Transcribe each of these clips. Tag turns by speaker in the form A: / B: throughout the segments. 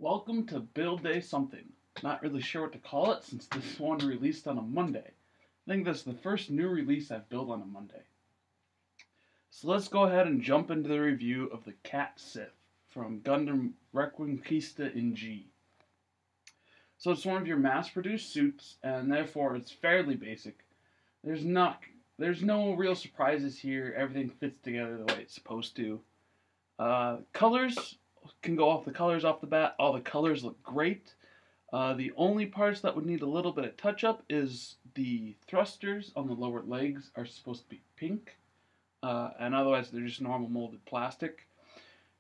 A: Welcome to Build Day something. Not really sure what to call it since this one released on a Monday. I think this is the first new release I've built on a Monday. So let's go ahead and jump into the review of the Catsith from Gundam Reconquista in G. So it's one of your mass-produced suits, and therefore it's fairly basic. There's no real surprises here. Everything fits together the way it's supposed to. Colors can go off the colors off the bat. All the colors look great. The only parts that would need a little bit of touch-up is the thrusters on the lower legs are supposed to be pink, and otherwise they're just normal molded plastic.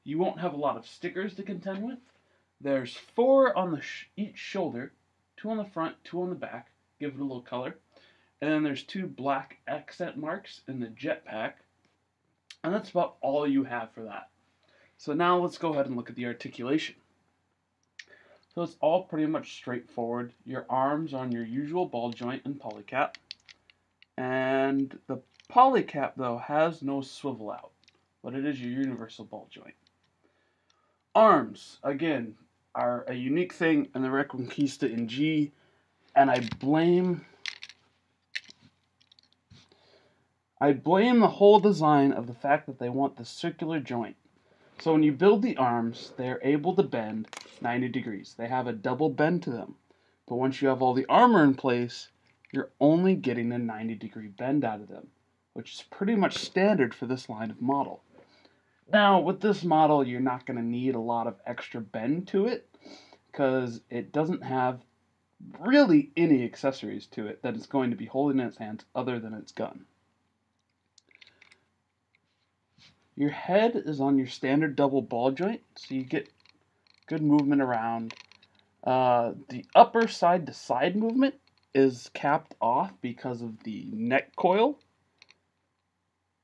A: You won't have a lot of stickers to contend with. There's 4 on each shoulder, 2 on the front, 2 on the back, give it a little color. And then there's 2 black accent marks in the jetpack, and that's about all you have for that. So now let's go ahead and look at the articulation. So it's all pretty much straightforward. Your arms are on your usual ball joint and polycap. And the polycap, though, has no swivel out, but it is your universal ball joint. Arms, again, are a unique thing in the Reconquista in G, and I blame the whole design of the fact that they want the circular joint. So when you build the arms, they're able to bend 90 degrees. They have a double bend to them. But once you have all the armor in place, you're only getting a 90-degree bend out of them, which is pretty much standard for this line of model. Now, with this model, you're not going to need a lot of extra bend to it, because it doesn't have really any accessories to it that it's going to be holding in its hands other than its gun. Your head is on your standard double ball joint, so you get good movement around. The upper side-to-side movement is capped off because of the neck coil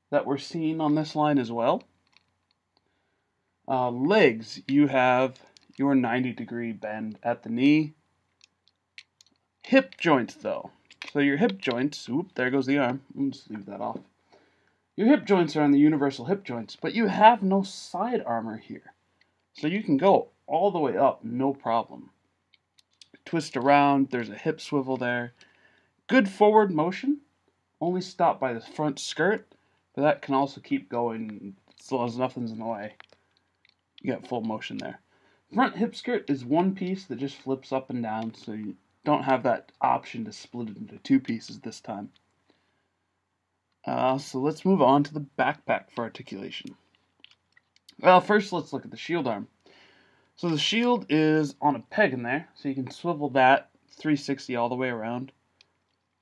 A: that we're seeing on this line as well. Legs, you have your 90-degree bend at the knee. Hip joints, though. So your hip joints, there goes the arm. I'll just leave that off. Your hip joints are on the universal hip joints, but you have no side armor here. So you can go all the way up, no problem. Twist around, there's a hip swivel there. Good forward motion, only stopped by the front skirt, but that can also keep going as long as nothing's in the way. You got full motion there. Front hip skirt is one piece that just flips up and down, so you don't have that option to split it into 2 pieces this time. So let's move on to the backpack for articulation. Well, first let's look at the shield arm. So the shield is on a peg in there, so you can swivel that 360 all the way around.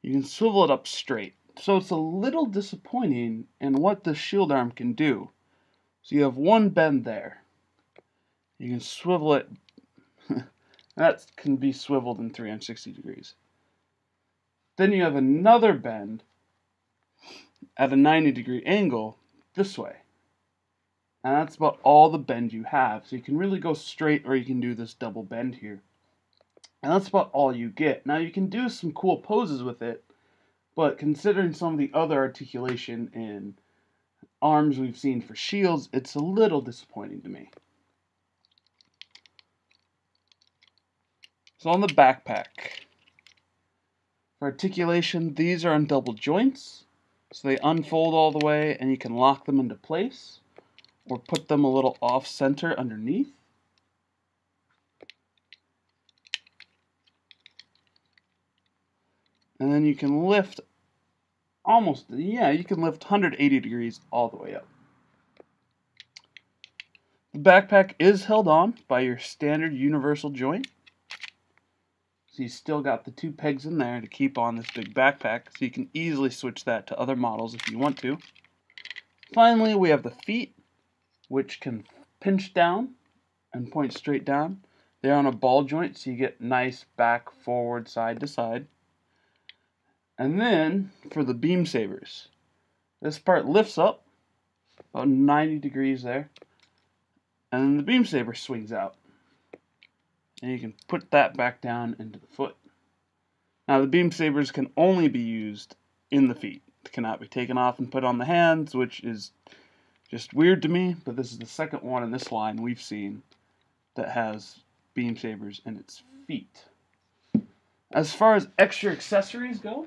A: You can swivel it up straight. So it's a little disappointing in what the shield arm can do. So you have one bend there. You can swivel it. That can be swiveled in 360 degrees. Then you have another bend at a 90-degree angle this way. And that's about all the bend you have. So you can really go straight, or you can do this double bend here. And that's about all you get. Now you can do some cool poses with it, but considering some of the other articulation in arms we've seen for shields, it's a little disappointing to me. So on the backpack, for articulation, these are on double joints. So they unfold all the way, and you can lock them into place, or put them a little off-center underneath. And then you can lift you can lift 180 degrees all the way up. The backpack is held on by your standard universal joint. So you still got the 2 pegs in there to keep on this big backpack, so you can easily switch that to other models if you want to. Finally, we have the feet, which can pinch down and point straight down. They're on a ball joint, so you get nice back, forward, side to side. And then, for the beam sabers, this part lifts up about 90 degrees there, and then the beam saber swings out. And you can put that back down into the foot. Now the beam sabers can only be used in the feet. It cannot be taken off and put on the hands, which is just weird to me, but this is the second one in this line we've seen that has beam sabers in its feet. As far as extra accessories go,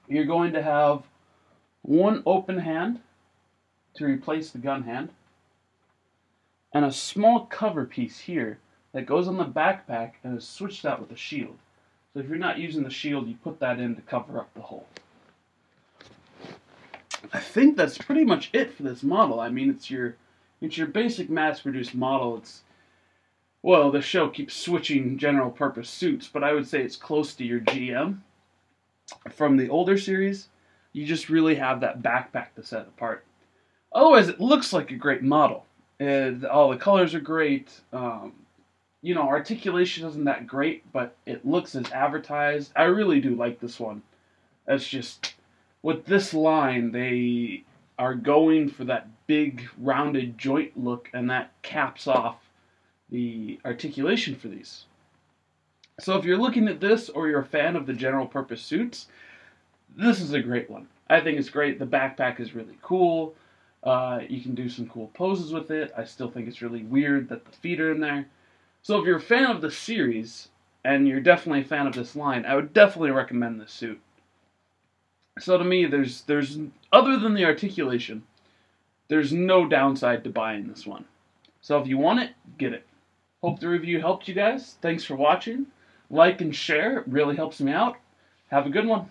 A: you're going to have one open hand to replace the gun hand, and a small cover piece here that goes on the backpack and is switched out with a shield. So if you're not using the shield, you put that in to cover up the hole. I think that's pretty much it for this model. I mean, it's your basic mass-produced model. Well, the show keeps switching general-purpose suits, but I would say it's close to your GM. From the older series, you just really have that backpack to set apart. Otherwise, it looks like a great model. All the colors are great. Articulation isn't that great, but it looks as advertised. I really do like this one. It's just, with this line, they are going for that big, rounded joint look, and that caps off the articulation for these. So if you're looking at this, or you're a fan of the general purpose suits, this is a great one. I think it's great. The backpack is really cool. You can do some cool poses with it. I still think it's really weird that the feet are in there. So if you're a fan of the series, and you're definitely a fan of this line, I would definitely recommend this suit. So to me, there's other than the articulation, there's no downside to buying this one. So if you want it, get it. Hope the review helped you guys. Thanks for watching. Like and share. It really helps me out. Have a good one.